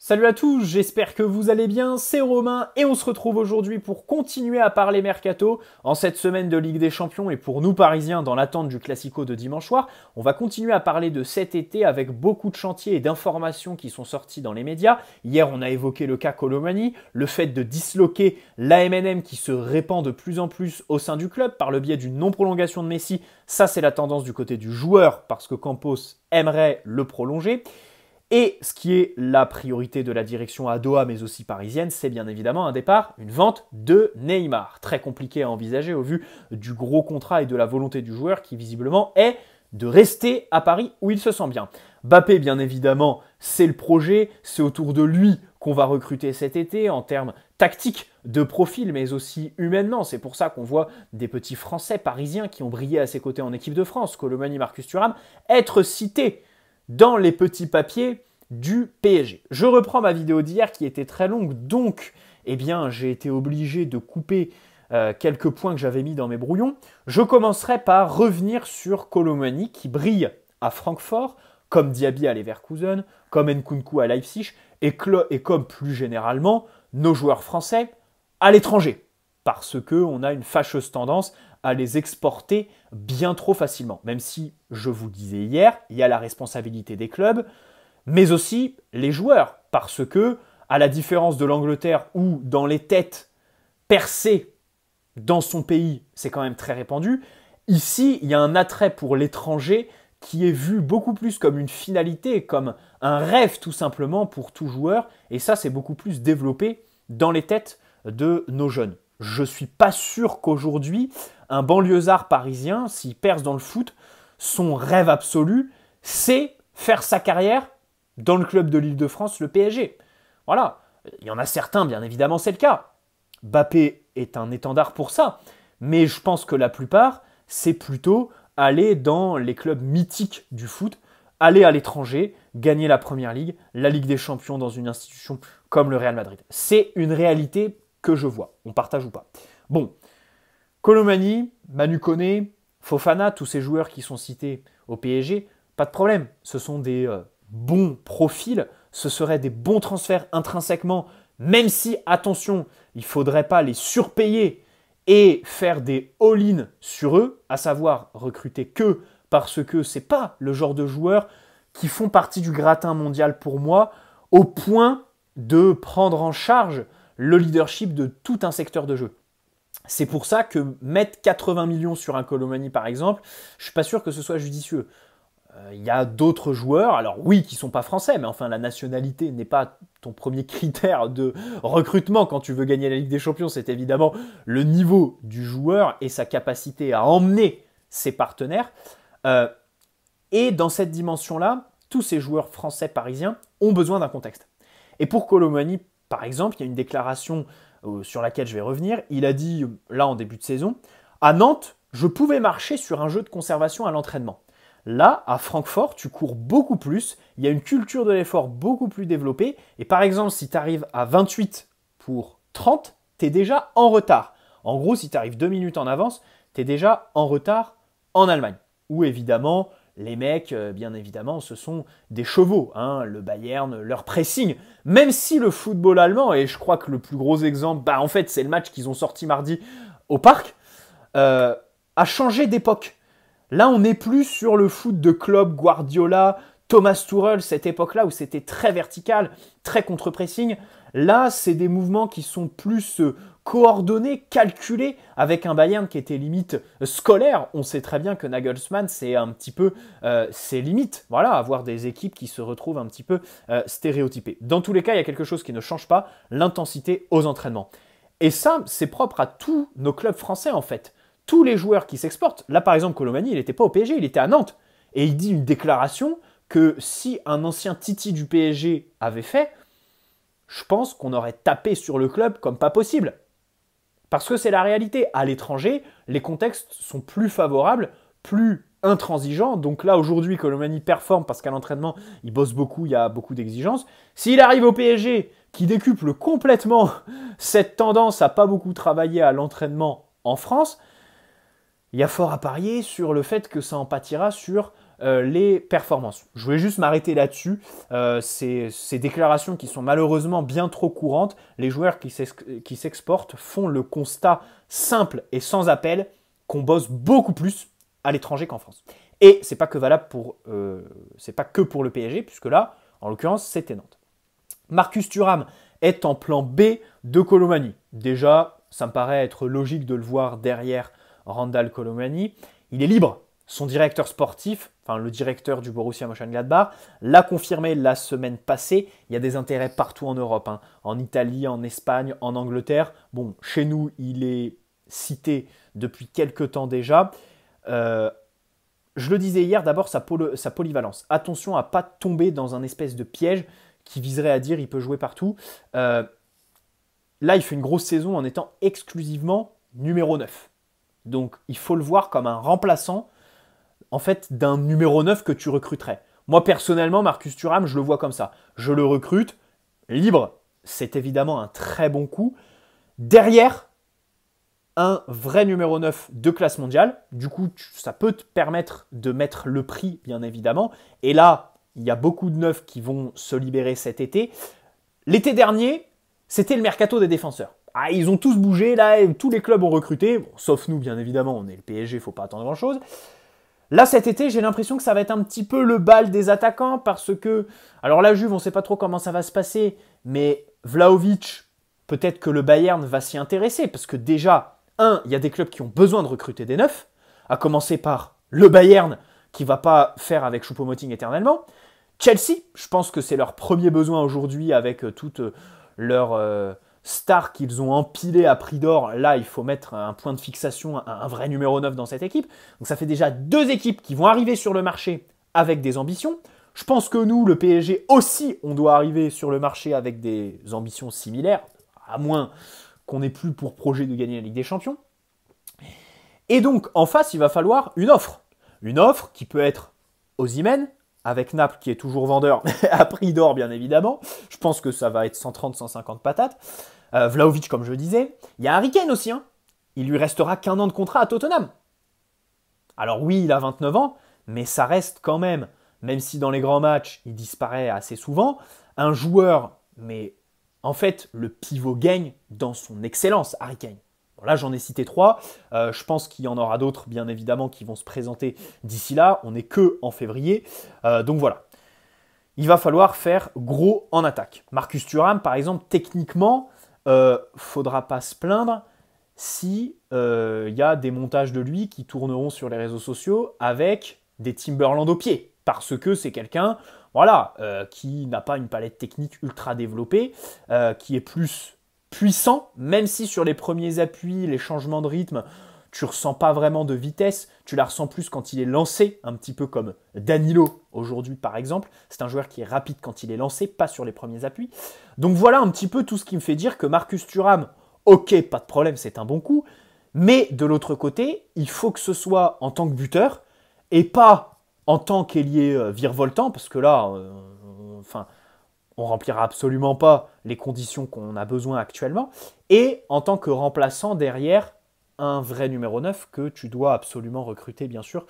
Salut à tous, j'espère que vous allez bien, c'est Romain et on se retrouve aujourd'hui pour continuer à parler mercato en cette semaine de Ligue des Champions et pour nous Parisiens dans l'attente du Classico de dimanche soir, on va continuer à parler de cet été avec beaucoup de chantiers et d'informations qui sont sortis dans les médias. Hier on a évoqué le cas Colomani, le fait de disloquer l'AMNM qui se répand de plus en plus au sein du club par le biais d'une non-prolongation de Messi, ça c'est la tendance du côté du joueur parce que Campos aimerait le prolonger. Et ce qui est la priorité de la direction à Doha, mais aussi parisienne, c'est bien évidemment un départ, une vente de Neymar. Très compliqué à envisager au vu du gros contrat et de la volonté du joueur qui visiblement est de rester à Paris où il se sent bien. Mbappé, bien évidemment, c'est le projet, c'est autour de lui qu'on va recruter cet été en termes tactiques, de profil, mais aussi humainement. C'est pour ça qu'on voit des petits Français parisiens qui ont brillé à ses côtés en équipe de France, Colomani, Marcus Thuram, être cités dans les petits papiers du PSG. Je reprends ma vidéo d'hier qui était très longue, donc j'ai été obligé de couper quelques points que j'avais mis dans mes brouillons. Je commencerai par revenir sur Colomani qui brille à Francfort, comme Diaby à Leverkusen, comme Nkunku à Leipzig, et comme plus généralement nos joueurs français à l'étranger. Parce qu'on a une fâcheuse tendance à les exporter bien trop facilement. Même si, je vous disais hier, il y a la responsabilité des clubs, mais aussi les joueurs. Parce que, à la différence de l'Angleterre où dans les têtes, percer dans son pays, c'est quand même très répandu, ici, il y a un attrait pour l'étranger qui est vu beaucoup plus comme une finalité, comme un rêve tout simplement pour tout joueur. Et ça, c'est beaucoup plus développé dans les têtes de nos jeunes. Je ne suis pas sûr qu'aujourd'hui, un banlieusard parisien, s'il perce dans le foot, son rêve absolu, c'est faire sa carrière dans le club de l'Île-de-France, le PSG. Voilà, il y en a certains, bien évidemment, c'est le cas. Mbappé est un étendard pour ça, mais je pense que la plupart, c'est plutôt aller dans les clubs mythiques du foot, aller à l'étranger, gagner la Première Ligue, la Ligue des Champions dans une institution comme le Real Madrid. C'est une réalité que je vois. On partage ou pas. Bon, Colomani, Manu Koné, Fofana, tous ces joueurs qui sont cités au PSG, pas de problème. Ce sont des bons profils, ce seraient des bons transferts intrinsèquement, même si, attention, il ne faudrait pas les surpayer et faire des all-in sur eux, à savoir recruter que parce que ce n'est pas le genre de joueurs qui font partie du gratin mondial pour moi, au point de prendre en charge le leadership de tout un secteur de jeu. C'est pour ça que mettre 80 millions sur un Colomani, par exemple, je ne suis pas sûr que ce soit judicieux. Il y a d'autres joueurs, alors oui, qui ne sont pas français, mais enfin, la nationalité n'est pas ton premier critère de recrutement quand tu veux gagner la Ligue des Champions. C'est évidemment le niveau du joueur et sa capacité à emmener ses partenaires. Et dans cette dimension-là, tous ces joueurs français parisiens ont besoin d'un contexte. Et pour Colomani, par exemple, il y a une déclaration sur laquelle je vais revenir. Il a dit, là en début de saison, à Nantes, je pouvais marcher sur un jeu de conservation à l'entraînement. Là, à Francfort, tu cours beaucoup plus, il y a une culture de l'effort beaucoup plus développée. Et par exemple, si tu arrives à 28 pour 30, tu es déjà en retard. En gros, si tu arrives 2 minutes en avance, tu es déjà en retard en Allemagne. Où évidemment, les mecs, bien évidemment, ce sont des chevaux. Le Bayern, leur pressing. Même si le football allemand, et je crois que le plus gros exemple, en fait, c'est le match qu'ils ont sorti mardi au Parc, a changé d'époque. Là, on n'est plus sur le foot de Klopp, Guardiola, Thomas Tuchel, cette époque-là où c'était très vertical, très contre-pressing. Là, c'est des mouvements qui sont plus coordonnés, calculés, avec un Bayern qui était limite scolaire. On sait très bien que Nagelsmann, c'est un petit peu ses limites. Voilà, avoir des équipes qui se retrouvent un petit peu stéréotypées. Dans tous les cas, il y a quelque chose qui ne change pas, l'intensité aux entraînements. Et ça, c'est propre à tous nos clubs français, en fait. Tous les joueurs qui s'exportent, là par exemple Colomani, il n'était pas au PSG, il était à Nantes. Et il dit une déclaration que si un ancien Titi du PSG avait fait, je pense qu'on aurait tapé sur le club comme pas possible. Parce que c'est la réalité. À l'étranger, les contextes sont plus favorables, plus intransigeants. Donc là, aujourd'hui, Colomani performe parce qu'à l'entraînement, il bosse beaucoup, il y a beaucoup d'exigences. S'il arrive au PSG, qui décuple complètement cette tendance à pas beaucoup travailler à l'entraînement en France, il y a fort à parier sur le fait que ça en pâtira sur les performances. Je voulais juste m'arrêter là-dessus. Ces déclarations qui sont malheureusement bien trop courantes, les joueurs qui s'exportent font le constat simple et sans appel qu'on bosse beaucoup plus à l'étranger qu'en France. Et c'est pas que valable c'est pas que pour le PSG, puisque là, en l'occurrence, c'était Nantes. Marcus Thuram est en plan B de Kolo Muani. Déjà, ça me paraît être logique de le voir derrière Randal Kolo Muani. Il est libre. Son directeur sportif, enfin le directeur du Borussia Mönchengladbach, l'a confirmé la semaine passée. Il y a des intérêts partout en Europe, hein. En Italie, en Espagne, en Angleterre. Bon, chez nous, il est cité depuis quelques temps déjà. Je le disais hier, d'abord sa polyvalence. Attention à ne pas tomber dans un espèce de piège qui viserait à dire il peut jouer partout. Là, il fait une grosse saison en étant exclusivement numéro 9. Donc, il faut le voir comme un remplaçant en fait, d'un numéro 9 que tu recruterais. Moi, personnellement, Marcus Thuram, je le vois comme ça. Je le recrute. Libre, c'est évidemment un très bon coup. Derrière, un vrai numéro 9 de classe mondiale. Du coup, ça peut te permettre de mettre le prix, bien évidemment. Et là, il y a beaucoup de neufs qui vont se libérer cet été. L'été dernier, c'était le mercato des défenseurs. Ah, ils ont tous bougé, là, tous les clubs ont recruté. Bon, sauf nous, bien évidemment, on est le PSG, il ne faut pas attendre grand-chose. Là, cet été, j'ai l'impression que ça va être un petit peu le bal des attaquants parce que, alors la Juve, on ne sait pas trop comment ça va se passer, mais Vlahovic, peut-être que le Bayern va s'y intéresser parce que déjà, il y a des clubs qui ont besoin de recruter des neufs, à commencer par le Bayern qui ne va pas faire avec Choupo-Moting éternellement. Chelsea, je pense que c'est leur premier besoin aujourd'hui avec toutes leurs stars qu'ils ont empilées à prix d'or. Là, il faut mettre un point de fixation, un vrai numéro 9 dans cette équipe. Donc ça fait déjà 2 équipes qui vont arriver sur le marché avec des ambitions. Je pense que nous, le PSG aussi, on doit arriver sur le marché avec des ambitions similaires, à moins qu'on n'ait plus pour projet de gagner la Ligue des Champions. Et donc, en face, il va falloir une offre. Une offre qui peut être Osimhen, avec Naples qui est toujours vendeur à prix d'or, bien évidemment. Je pense que ça va être 130-150 patates. Vlahovic, comme je le disais. Il y a Harry Kane aussi. Il lui restera qu'un an de contrat à Tottenham. Alors oui, il a 29 ans, mais ça reste quand même, même si dans les grands matchs, il disparaît assez souvent, un joueur, mais en fait, le pivot gagne dans son excellence, Harry Kane. Bon, là, j'en ai cité 3. Je pense qu'il y en aura d'autres, bien évidemment, qui vont se présenter d'ici là. On n'est que en février. Donc voilà. Il va falloir faire gros en attaque. Marcus Thuram, par exemple, techniquement, faudra pas se plaindre si y a des montages de lui qui tourneront sur les réseaux sociaux avec des Timberland au pied. Parce que c'est quelqu'un qui n'a pas une palette technique ultra développée, qui est plus puissant, même si sur les premiers appuis, les changements de rythme, tu ne ressens pas vraiment de vitesse, tu la ressens plus quand il est lancé, un petit peu comme Danilo aujourd'hui par exemple. C'est un joueur qui est rapide quand il est lancé, pas sur les premiers appuis. Donc voilà un petit peu tout ce qui me fait dire que Marcus Thuram, ok, pas de problème, c'est un bon coup, mais de l'autre côté, il faut que ce soit en tant que buteur et pas en tant qu'ailier virevoltant, parce que là, on remplira absolument pas les conditions qu'on a besoin actuellement, et en tant que remplaçant derrière un vrai numéro 9 que tu dois absolument recruter, bien sûr,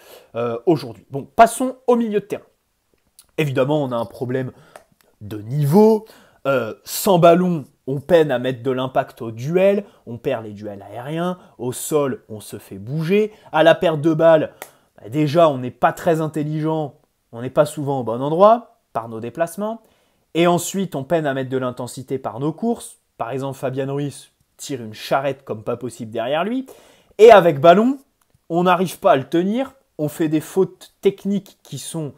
aujourd'hui. Bon, passons au milieu de terrain. Évidemment, on a un problème de niveau. Sans ballon, on peine à mettre de l'impact au duel. On perd les duels aériens. Au sol, on se fait bouger. À la perte de balles, déjà, on n'est pas très intelligent. On n'est pas souvent au bon endroit par nos déplacements. Et ensuite, on peine à mettre de l'intensité par nos courses. Par exemple, Fabian Ruiz tire une charrette comme pas possible derrière lui. Et avec ballon, on n'arrive pas à le tenir. On fait des fautes techniques qui sont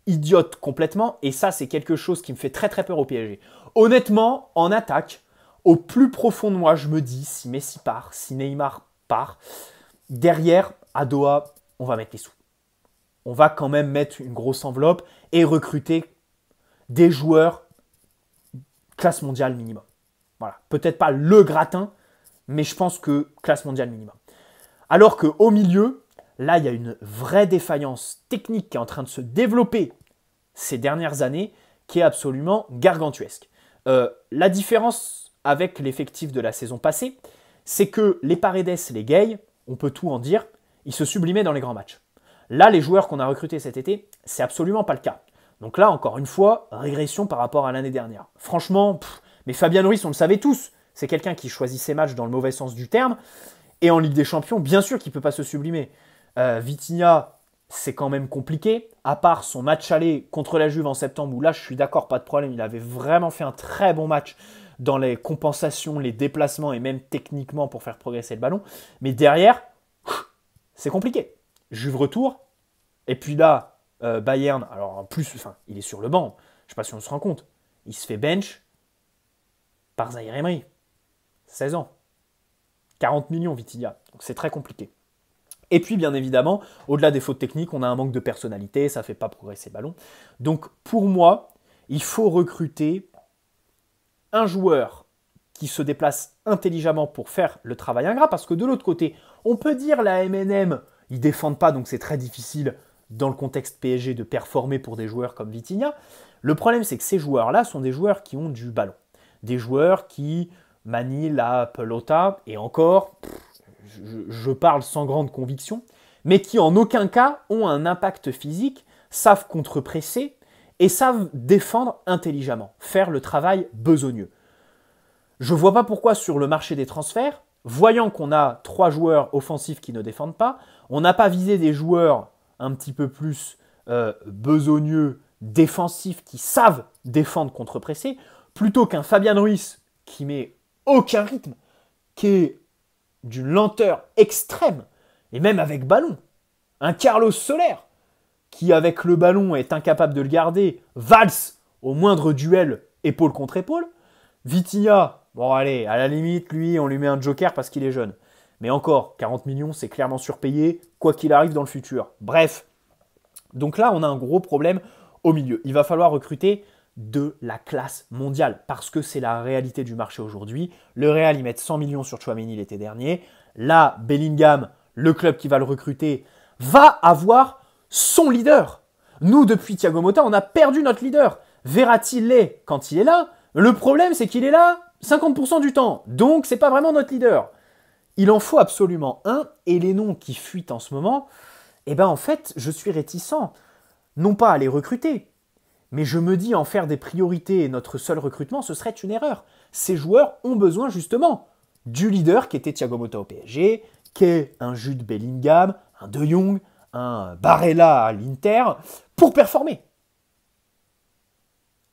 idiotes complètement. Et ça, c'est quelque chose qui me fait très très peur au PSG. Honnêtement, en attaque, au plus profond de moi, je me dis, si Messi part, si Neymar part, derrière, à Doha, on va mettre les sous. On va quand même mettre une grosse enveloppe et recruter des joueurs classe mondiale minimum. Voilà. Peut-être pas le gratin, mais je pense que classe mondiale minimum. Alors qu'au milieu, là, il y a une vraie défaillance technique qui est en train de se développer ces dernières années, qui est absolument gargantuesque. La différence avec l'effectif de la saison passée, c'est que les Paredes, les Gay, on peut tout en dire, ils se sublimaient dans les grands matchs. Là, les joueurs qu'on a recrutés cet été, c'est absolument pas le cas. Donc là, encore une fois, régression par rapport à l'année dernière. Franchement, mais Fabian Ruiz, on le savait tous, c'est quelqu'un qui choisit ses matchs dans le mauvais sens du terme. Et en Ligue des Champions, bien sûr qu'il ne peut pas se sublimer. Vitinha, c'est quand même compliqué, à part son match aller contre la Juve en septembre, où là, je suis d'accord, pas de problème, il avait vraiment fait un très bon match dans les compensations, les déplacements et même techniquement pour faire progresser le ballon. Mais derrière, c'est compliqué. Juve retour, et puis là, Bayern, alors en plus, il est sur le banc, je ne sais pas si on se rend compte, il se fait bench par Zaïre Emery, 16 ans, 40 millions Vitinha, donc c'est très compliqué. Et puis, bien évidemment, au-delà des fautes techniques, on a un manque de personnalité, ça ne fait pas progresser le ballon. Donc, pour moi, il faut recruter un joueur qui se déplace intelligemment pour faire le travail ingrat, parce que de l'autre côté, on peut dire la MNM, ils ne défendent pas, donc c'est très difficile dans le contexte PSG de performer pour des joueurs comme Vitinha. Le problème, c'est que ces joueurs-là sont des joueurs qui ont du ballon. Des joueurs qui manient la pelota, et encore... je parle sans grande conviction, mais qui en aucun cas ont un impact physique, savent contre-presser et savent défendre intelligemment, faire le travail besogneux. Je ne vois pas pourquoi sur le marché des transferts, voyant qu'on a 3 joueurs offensifs qui ne défendent pas, on n'a pas visé des joueurs un petit peu plus besogneux, défensifs, qui savent défendre contre-presser, plutôt qu'un Fabian Ruiz qui met aucun rythme, qui est d'une lenteur extrême, et même avec ballon. Un Carlos Soler, qui avec le ballon est incapable de le garder, valse au moindre duel épaule contre épaule. Vitinha, bon allez, à la limite, lui, on lui met un joker parce qu'il est jeune. Mais encore, 40 millions, c'est clairement surpayé, quoi qu'il arrive dans le futur. Bref, donc là, on a un gros problème au milieu. Il va falloir recruter de la classe mondiale, parce que c'est la réalité du marché aujourd'hui. Le Real, ils mettent 100 millions sur Tchouaméni l'été dernier. Là, Bellingham, le club qui va le recruter, va avoir son leader. Nous, depuis Thiago Motta, on a perdu notre leader. Verratti l'est quand il est là. Le problème, c'est qu'il est là 50% du temps. Donc, c'est pas vraiment notre leader. Il en faut absolument un, et les noms qui fuitent en ce moment, en fait, je suis réticent, non pas à les recruter, mais je me dis en faire des priorités et notre seul recrutement, ce serait une erreur. Ces joueurs ont besoin justement du leader qui était Thiago Motta au PSG, qui est un Jude Bellingham, un De Jong, un Barella à l'Inter, pour performer.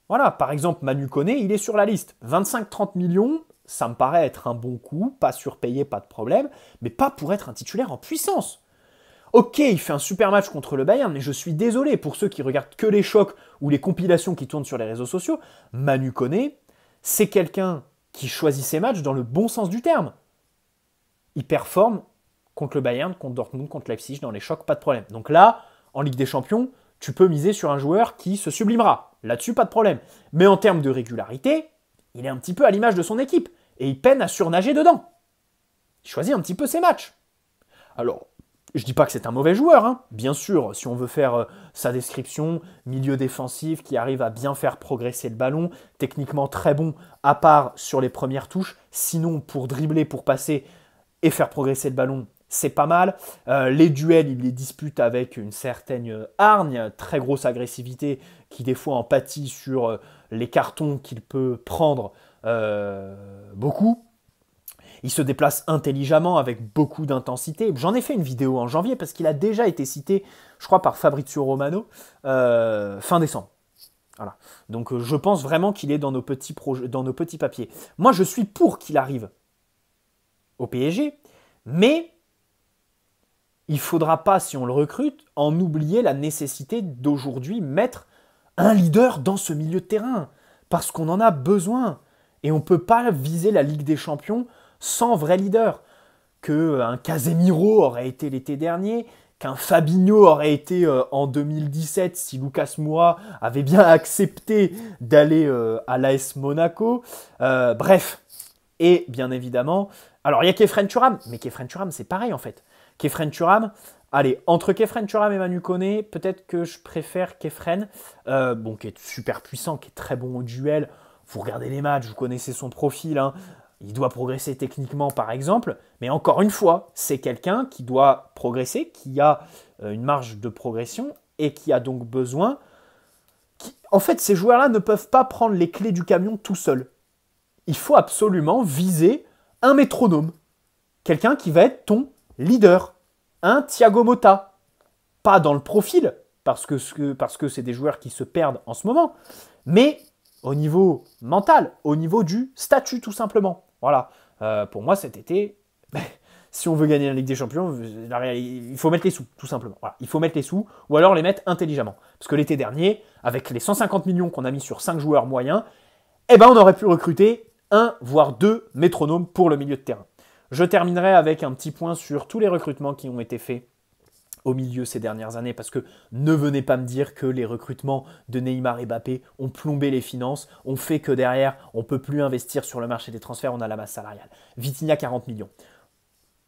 Voilà, par exemple, Manu Koné, il est sur la liste. 25-30 millions, ça me paraît être un bon coup, pas surpayé, pas de problème, mais pas pour être un titulaire en puissance. Ok, il fait un super match contre le Bayern, mais je suis désolé pour ceux qui regardent que les chocs ou les compilations qui tournent sur les réseaux sociaux. Manu Koné, c'est quelqu'un qui choisit ses matchs dans le bon sens du terme. Il performe contre le Bayern, contre Dortmund, contre Leipzig, dans les chocs, pas de problème. Donc là, en Ligue des Champions, tu peux miser sur un joueur qui se sublimera. Là-dessus, pas de problème. Mais en termes de régularité, il est un petit peu à l'image de son équipe. Et il peine à surnager dedans. Il choisit un petit peu ses matchs. Alors, je ne dis pas que c'est un mauvais joueur, hein. Bien sûr, si on veut faire sa description, milieu défensif qui arrive à bien faire progresser le ballon, techniquement très bon, à part sur les premières touches, sinon pour dribbler, pour passer et faire progresser le ballon, c'est pas mal. Les duels, il les dispute avec une certaine hargne, très grosse agressivité qui des fois en pâtit sur les cartons qu'il peut prendre beaucoup. Il se déplace intelligemment avec beaucoup d'intensité. J'en ai fait une vidéo en janvier parce qu'il a déjà été cité, je crois, par Fabrizio Romano fin décembre. Voilà. Donc je pense vraiment qu'il est dans nos petits papiers. Moi, je suis pour qu'il arrive au PSG, mais il ne faudra pas, si on le recrute, en oublier la nécessité d'aujourd'hui mettre un leader dans ce milieu de terrain, parce qu'on en a besoin. Et on ne peut pas viser la Ligue des Champions sans vrai leader. Qu'un Casemiro aurait été l'été dernier, qu'un Fabinho aurait été en 2017 si Lucas Moura avait bien accepté d'aller à l'AS Monaco. Bref, et bien évidemment, alors il y a Khéphren Thuram, mais Khéphren Thuram c'est pareil en fait. Khéphren Thuram, allez, entre Khéphren Thuram et Manu Koné, peut-être que je préfère Khéphren, qui est super puissant, qui est très bon au duel. Vous regardez les matchs, vous connaissez son profil, hein. Il doit progresser techniquement par exemple, mais encore une fois, c'est quelqu'un qui doit progresser, qui a une marge de progression et qui a donc besoin... En fait, ces joueurs-là ne peuvent pas prendre les clés du camion tout seuls. Il faut absolument viser un métronome. Quelqu'un qui va être ton leader. Un Thiago Motta. Pas dans le profil, parce que c'est des joueurs qui se perdent en ce moment, mais au niveau mental, au niveau du statut tout simplement. Voilà. Pour moi cet été, si on veut gagner la Ligue des Champions, il faut mettre les sous, tout simplement. Voilà. Il faut mettre les sous, ou alors les mettre intelligemment. Parce que l'été dernier, avec les 150 millions qu'on a mis sur 5 joueurs moyens, eh ben on aurait pu recruter 1 voire 2 métronomes pour le milieu de terrain. Je terminerai avec un petit point sur tous les recrutements qui ont été faits au milieu ces dernières années, parce que ne venez pas me dire que les recrutements de Neymar et Mbappé ont plombé les finances, ont fait que derrière, on ne peut plus investir sur le marché des transferts, on a la masse salariale. Vitinha, 40 millions.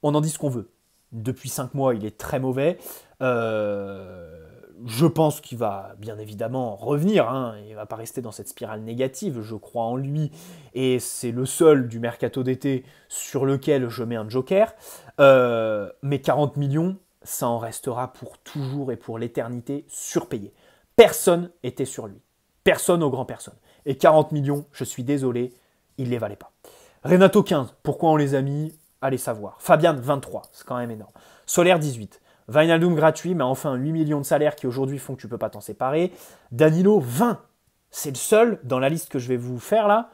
On en dit ce qu'on veut. Depuis 5 mois, il est très mauvais. Je pense qu'il va bien évidemment revenir. Hein. Il ne va pas rester dans cette spirale négative. Je crois en lui. Et c'est le seul du mercato d'été sur lequel je mets un joker. Mais 40 millions, ça en restera pour toujours et pour l'éternité surpayé. Personne était sur lui. Personne au grand personne. Et 40 millions, je suis désolé, il ne les valait pas. Renato 15, pourquoi on les a mis? Allez savoir. Fabian 23, c'est quand même énorme. Solaire 18. Wijnaldum gratuit, mais enfin 8 millions de salaires qui aujourd'hui font que tu ne peux pas t'en séparer. Danilo 20. C'est le seul dans la liste que je vais vous faire là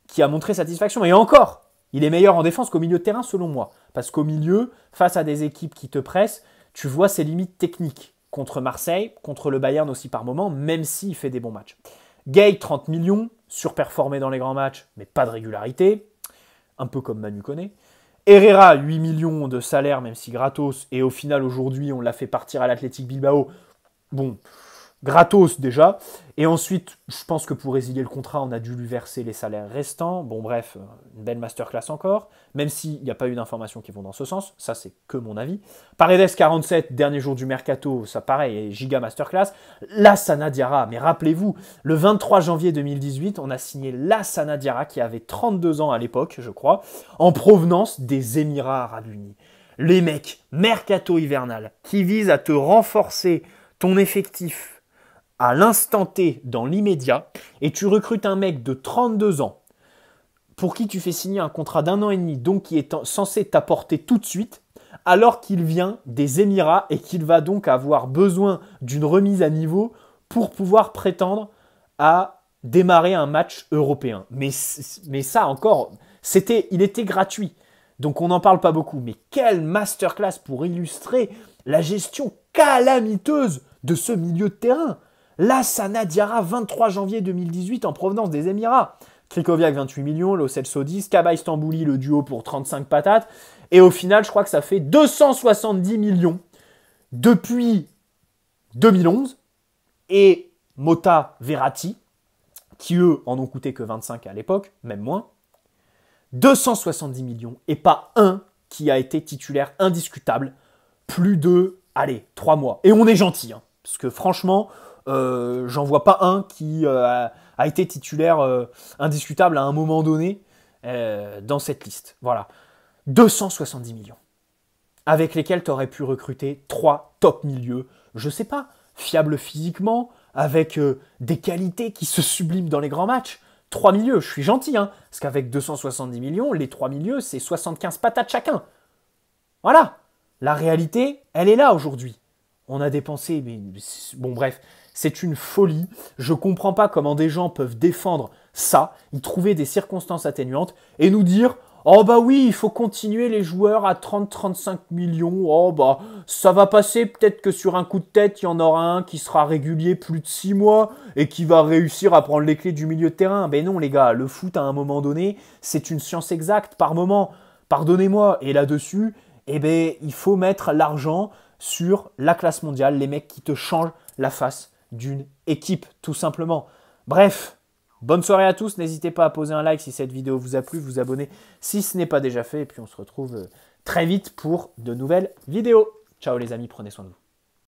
qui a montré satisfaction. Et encore, il est meilleur en défense qu'au milieu de terrain selon moi. Parce qu'au milieu, face à des équipes qui te pressent, tu vois ses limites techniques. Contre Marseille, contre le Bayern aussi par moment, même s'il fait des bons matchs. Gay, 30 millions, surperformé dans les grands matchs, mais pas de régularité. Un peu comme Manu Koné. Herrera, 8 millions de salaire, même si gratos. Et au final, aujourd'hui, on l'a fait partir à l'Athletic Bilbao. Bon, gratos déjà. Et ensuite, je pense que pour résilier le contrat, on a dû lui verser les salaires restants. Bon, bref, une belle masterclass encore. Même s'il n'y a pas eu d'informations qui vont dans ce sens. Ça, c'est que mon avis. Paredes, 47, dernier jour du mercato. Ça, pareil, giga masterclass. Lassana Diarra. Mais rappelez-vous, le 23 janvier 2018, on a signé Lassana Diarra, qui avait 32 ans à l'époque, je crois, en provenance des Émirats Arabes Unis. Les mecs, mercato hivernal, qui visent à te renforcer ton effectif à l'instant T, dans l'immédiat, et tu recrutes un mec de 32 ans pour qui tu fais signer un contrat d'1 an et demi, donc qui est censé t'apporter tout de suite, alors qu'il vient des Émirats et qu'il va donc avoir besoin d'une remise à niveau pour pouvoir prétendre à démarrer un match européen. Mais ça encore, il était gratuit, donc on n'en parle pas beaucoup. Mais quelle masterclass pour illustrer la gestion calamiteuse de ce milieu de terrain. Lassana Diarra, 23 janvier 2018, en provenance des Émirats. Krikoviak, 28 millions, Lo Celso 10, Kaba Istanbuli, le duo pour 35 patates. Et au final, je crois que ça fait 270 millions depuis 2011. Et Motta, Verratti, qui eux en ont coûté que 25 à l'époque, même moins. 270 millions et pas un qui a été titulaire indiscutable plus de, 3 mois. Et on est gentil, hein, parce que franchement... j'en vois pas un qui a été titulaire indiscutable à un moment donné dans cette liste. Voilà. 270 millions. Avec lesquels tu aurais pu recruter 3 top milieux, je sais pas, fiables physiquement, avec des qualités qui se subliment dans les grands matchs. 3 milieux, je suis gentil, hein, parce qu'avec 270 millions, les 3 milieux, c'est 75 patates chacun. Voilà. La réalité, elle est là aujourd'hui. On a dépensé, mais bon bref, c'est une folie. Je ne comprends pas comment des gens peuvent défendre ça, y trouver des circonstances atténuantes et nous dire « Oh bah oui, il faut continuer les joueurs à 30-35 millions. Oh bah ça va passer, peut-être que sur un coup de tête, il y en aura un qui sera régulier plus de 6 mois et qui va réussir à prendre les clés du milieu de terrain. » Ben non les gars, le foot à un moment donné, c'est une science exacte par moment. Pardonnez-moi. Et là-dessus, eh ben, il faut mettre l'argent sur la classe mondiale, les mecs qui te changent la face d'une équipe, tout simplement. Bref, bonne soirée à tous. N'hésitez pas à poser un like si cette vidéo vous a plu, vous abonner si ce n'est pas déjà fait. Et puis on se retrouve très vite pour de nouvelles vidéos. Ciao les amis, prenez soin de vous.